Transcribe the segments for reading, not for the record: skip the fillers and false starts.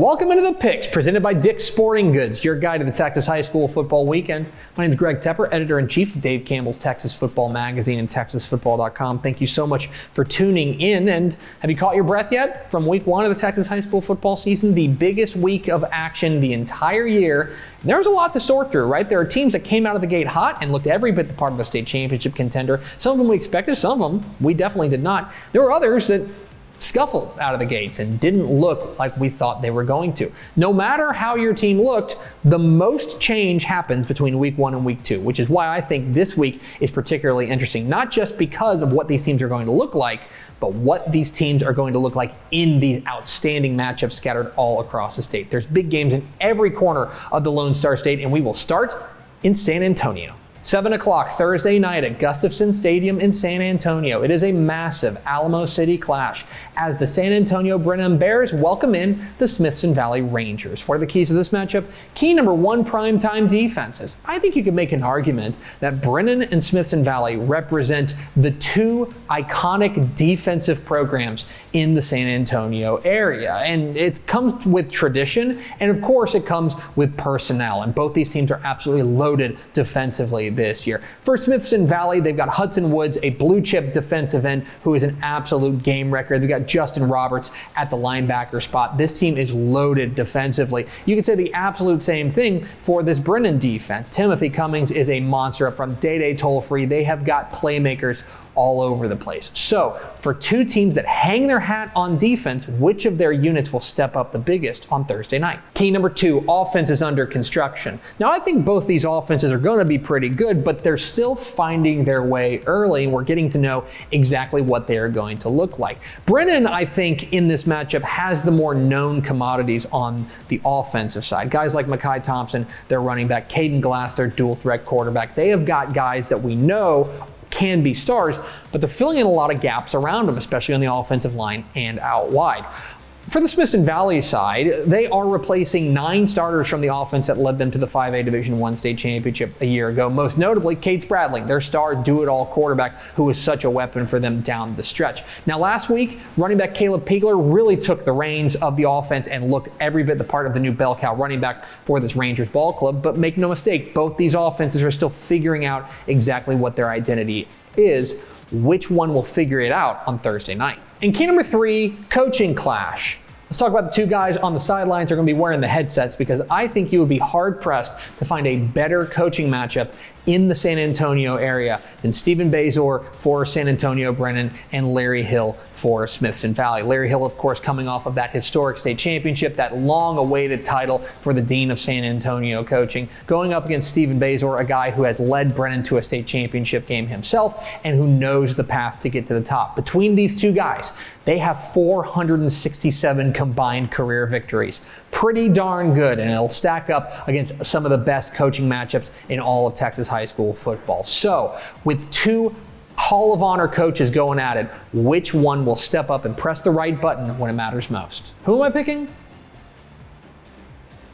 Welcome into the Picks, presented by Dick's Sporting Goods, your guide to the Texas high school football weekend. My name is Greg Tepper, editor-in-chief of Dave Campbell's Texas Football Magazine and TexasFootball.com. Thank you so much for tuning in. And have you caught your breath yet? From week one of the Texas high school football season, the biggest week of action the entire year. There's a lot to sort through, right? There are teams that came out of the gate hot and looked every bit the part of a state championship contender. Some of them we expected, some of them we definitely did not. There were others that scuffled out of the gates and didn't look like we thought they were going to. No matter how your team looked, the most change happens between week one and week two, which is why I think this week is particularly interesting, not just because of what these teams are going to look like, but what these teams are going to look like in the outstanding matchups scattered all across the state. There's big games in every corner of the Lone Star State, and we will start in San Antonio. 7 o'clock Thursday night at Gustafson Stadium in San Antonio. It is a massive Alamo City clash as the San Antonio Brennan Bears welcome in the Smithson Valley Rangers. What are the keys to this matchup? Key number one, primetime defenses. I think you could make an argument that Brennan and Smithson Valley represent the two iconic defensive programs in the San Antonio area. And it comes with tradition, and of course it comes with personnel. And both these teams are absolutely loaded defensively this year. For Smithson Valley, they've got Hudson Woods, a blue chip defensive end who is an absolute game record. They've got Justin Roberts at the linebacker spot. This team is loaded defensively. You could say the absolute same thing for this Brennan defense. Timothy Cummings is a monster up front. Day Toll-Free. They have got playmakers all over the place. So for two teams that hang their hat on defense, which of their units will step up the biggest on Thursday night? Key number two, offenses under construction. Now I think both these offenses are going to be pretty good, but they're still finding their way early. We're getting to know exactly what they are going to look like. Brennan, I think, in this matchup has the more known commodities on the offensive side. Guys like Mekhi Thompson, their running back, Caden Glass, their dual threat quarterback. They have got guys that we know can be stars, but they're filling in a lot of gaps around them, especially on the offensive line and out wide. For the Smithson Valley side, they are replacing 9 starters from the offense that led them to the 5A Division I state championship a year ago. Most notably, Cade Spradling, their star do-it-all quarterback who was such a weapon for them down the stretch. Now last week, running back Caleb Pegler really took the reins of the offense and looked every bit the part of the new bell cow running back for this Rangers ball club. But make no mistake, both these offenses are still figuring out exactly what their identity is. Which one will figure it out on Thursday night? And key number 3, coaching clash. Let's talk about the two guys on the sidelines who are going to be wearing the headsets, because I think you would be hard-pressed to find a better coaching matchup in the San Antonio area than Stephen Bazor for San Antonio Brennan and Larry Hill for Smithson Valley. Larry Hill, of course, coming off of that historic state championship, that long-awaited title for the Dean of San Antonio coaching, going up against Stephen Bazor, a guy who has led Brennan to a state championship game himself and who knows the path to get to the top. Between these two guys, they have 467 combined career victories. Pretty darn good, and it'll stack up against some of the best coaching matchups in all of Texas high school football. So, with two Hall of Honor coaches going at it, which one will step up and press the right button when it matters most? Who am I picking?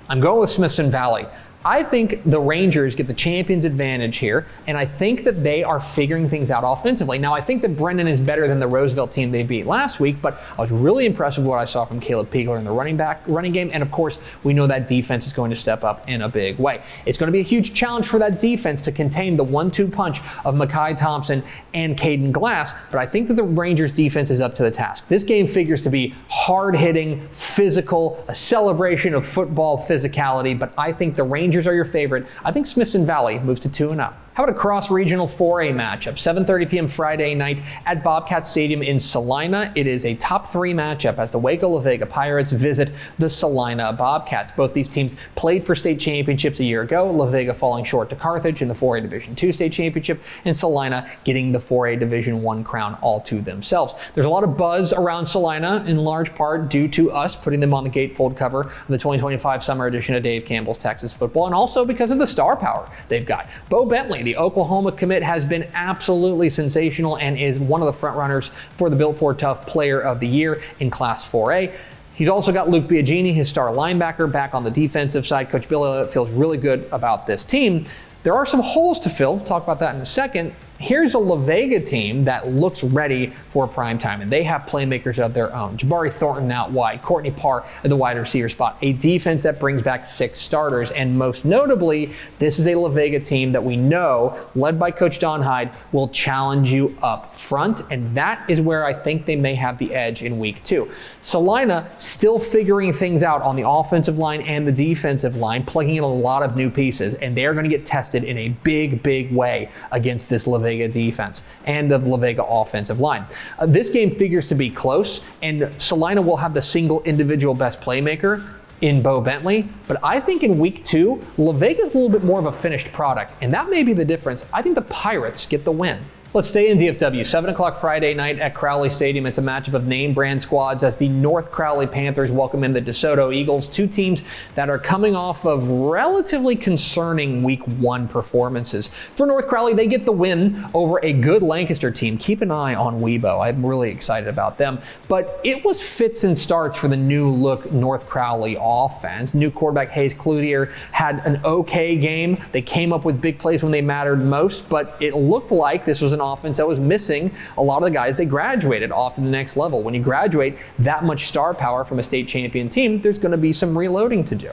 I'm going with Smithson Valley. I think the Rangers get the champion's advantage here, and I think that they are figuring things out offensively. Now, I think that Brennan is better than the Roosevelt team they beat last week, but I was really impressed with what I saw from Caleb Pegler in the running game, and of course, we know that defense is going to step up in a big way. It's going to be a huge challenge for that defense to contain the 1-2 punch of Mekhi Thompson and Caden Glass, but I think that the Rangers defense is up to the task. This game figures to be hard-hitting, physical, a celebration of football physicality, but I think the Rangers are your favorite. I think Smithson Valley moves to 2-0. How about a cross-regional 4A matchup? 7:30 p.m. Friday night at Bobcat Stadium in Celina. It is a top 3 matchup as the Waco Vega Pirates visit the Celina Bobcats. Both these teams played for state championships a year ago. La Vega falling short to Carthage in the 4A Division II state championship, and Celina getting the 4A Division I crown all to themselves. There's a lot of buzz around Celina, in large part due to us putting them on the gatefold cover of the 2025 summer edition of Dave Campbell's Texas Football, and also because of the star power they've got. Bo Bentley, the Oklahoma commit, has been absolutely sensational and is one of the front runners for the Built for Tough Player of the Year in Class 4A. He's also got Luke Biagini, his star linebacker, back on the defensive side. Coach Bill feels really good about this team. There are some holes to fill. Talk about that in a second. Here's a La Vega team that looks ready for prime time, and they have playmakers of their own. Jabari Thornton out wide, Courtney Parr at the wide receiver spot, a defense that brings back 6 starters, and most notably, this is a La Vega team that we know, led by Coach Don Hyde, will challenge you up front, and that is where I think they may have the edge in week 2. Celina still figuring things out on the offensive line and the defensive line, plugging in a lot of new pieces, and they're going to get tested in a big way against this La Vega defense and the La Vega offensive line. This game figures to be close, and Celina will have the single individual best playmaker in Bo Bentley, but I think in week 2, La Vega's a little bit more of a finished product, and that may be the difference. I think the Pirates get the win. Let's stay in DFW. 7 o'clock Friday night at Crowley Stadium. It's a matchup of name brand squads as the North Crowley Panthers welcome in the DeSoto Eagles, 2 teams that are coming off of relatively concerning week 1 performances. For North Crowley, they get the win over a good Lancaster team. Keep an eye on Weibo. I'm really excited about them. But it was fits and starts for the new look North Crowley offense. New quarterback Hayes Cloutier had an okay game. They came up with big plays when they mattered most, but it looked like this was an offense that was missing a lot of the guys they graduated off to the next level. When you graduate that much star power from a state champion team, there's going to be some reloading to do.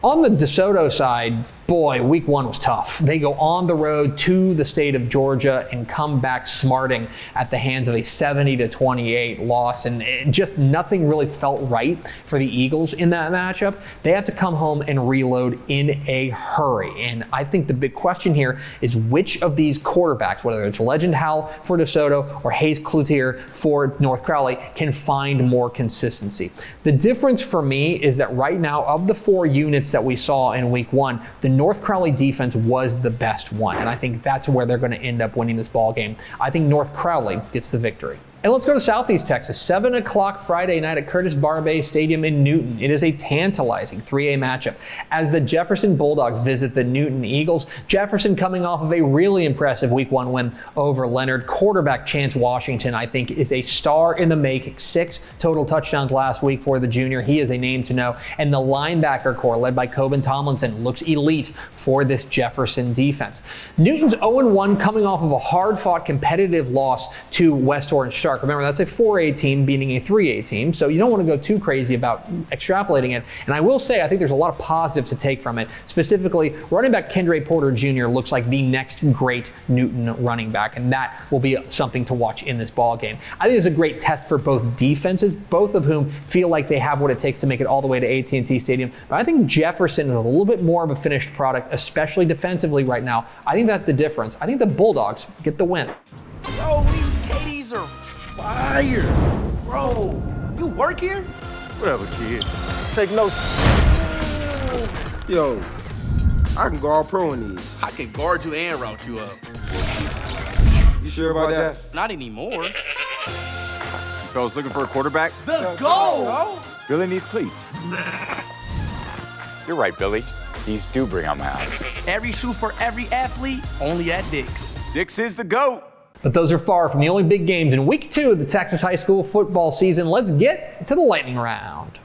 On the DeSoto side, boy, week 1 was tough. They go on the road to the state of Georgia and come back smarting at the hands of a 70-28 loss, and just nothing really felt right for the Eagles in that matchup. They have to come home and reload in a hurry, and I think the big question here is which of these quarterbacks, whether it's Legend Howell for DeSoto or Hayes Cloutier for North Crowley, can find more consistency. The difference for me is that right now, of the 4 units that we saw in week 1, the North Crowley defense was the best one, and I think that's where they're going to end up winning this ball game. I think North Crowley gets the victory. And let's go to Southeast Texas. 7 o'clock Friday night at Curtis Barbay Stadium in Newton. It is a tantalizing 3A matchup as the Jefferson Bulldogs visit the Newton Eagles. Jefferson coming off of a really impressive week 1 win over Leonard. Quarterback Chance Washington, I think, is a star in the making. 6 total touchdowns last week for the junior. He is a name to know. And the linebacker core, led by Coben Tomlinson, looks elite for this Jefferson defense. Newton's 0-1 coming off of a hard-fought competitive loss to West Orange Star. Remember, that's a 4A team beating a 3A team, so you don't want to go too crazy about extrapolating it. And I will say, I think there's a lot of positives to take from it. Specifically, running back Kendra Porter Jr. looks like the next great Newton running back, and that will be something to watch in this ball game. I think it's a great test for both defenses, both of whom feel like they have what it takes to make it all the way to AT&T Stadium. But I think Jefferson is a little bit more of a finished product, especially defensively right now. I think that's the difference. I think the Bulldogs get the win. Yo, these KDs are fire. Bro, you work here? Whatever, kid. Take notes. Yo, I can go all pro in these. I can guard you and route you up. You sure about that? Not anymore. You fellas looking for a quarterback? The goal! Billy needs cleats. You're right, Billy. These do bring out my eyes. Every shoe for every athlete, only at Dick's. Dick's is the GOAT. But those are far from the only big games in week 2 of the Texas high school football season. Let's get to the lightning round.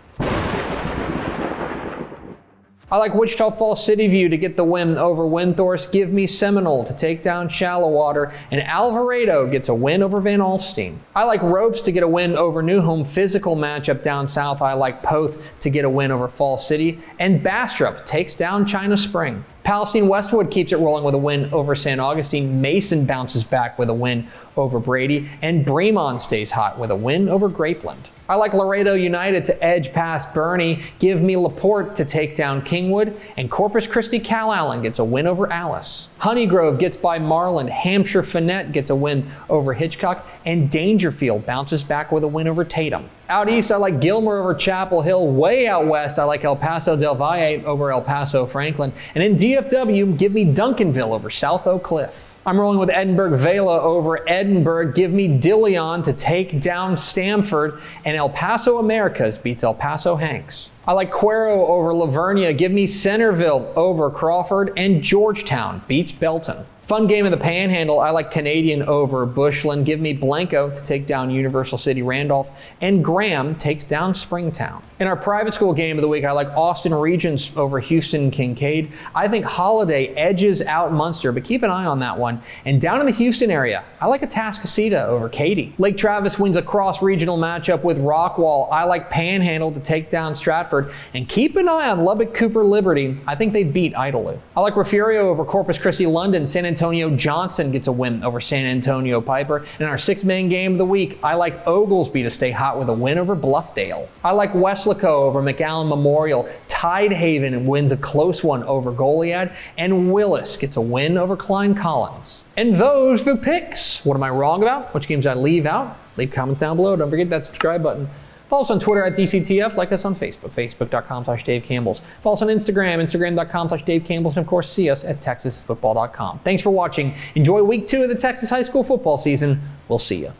I like Wichita Falls City View to get the win over Windthorst. Give me Seminole to take down Shallowater. And Alvarado gets a win over Van Alstyne. I like Ropes to get a win over New Home. Physical matchup down south. I like Poth to get a win over Falls City. And Bastrop takes down China Spring. Palestine Westwood keeps it rolling with a win over San Augustine. Mason bounces back with a win over Brady. And Bremond stays hot with a win over Grapeland. I like Laredo United to edge past Bernie. Give me LaPorte to take down Kingwood. And Corpus Christi Calallen gets a win over Alice. Honeygrove gets by Marlin. Hampshire Finette gets a win over Hitchcock. And Dangerfield bounces back with a win over Tatum. Out east, I like Gilmer over Chapel Hill. Way out west, I like El Paso Del Valle over El Paso Franklin. And in DFW, give me Duncanville over South Oak Cliff. I'm rolling with Edinburgh Vela over Edinburgh. Give me Dillon to take down Stamford. And El Paso Americas beats El Paso Hanks. I like Cuero over Lavernia. Give me Centerville over Crawford. And Georgetown beats Belton. Fun game in the Panhandle. I like Canadian over Bushland. Give me Blanco to take down Universal City Randolph. And Graham takes down Springtown. In our private school game of the week, I like Austin Regents over Houston Kincaid. I think Holiday edges out Munster, but keep an eye on that one. And down in the Houston area, I like Atascocita over Katy. Lake Travis wins a cross-regional matchup with Rockwall. I like Panhandle to take down Stratford. And keep an eye on Lubbock Cooper Liberty. I think they beat Idalou. I like Refugio over Corpus Christi London. San Antonio Johnson gets a win over San Antonio Piper. In our six-man game of the week, I like Oglesby to stay hot with a win over Bluffdale. I like Weslaco over McAllen Memorial. Tidehaven wins a close one over Goliad. And Willis gets a win over Klein Collins. And those are the picks. What am I wrong about? Which games I leave out? Leave comments down below. Don't forget that subscribe button. Follow us on Twitter at DCTF. Like us on Facebook, facebook.com/Dave Campbell's. Follow us on Instagram, instagram.com/Dave Campbell's. And of course, see us at texasfootball.com. Thanks for watching. Enjoy week 2 of the Texas high school football season. We'll see you.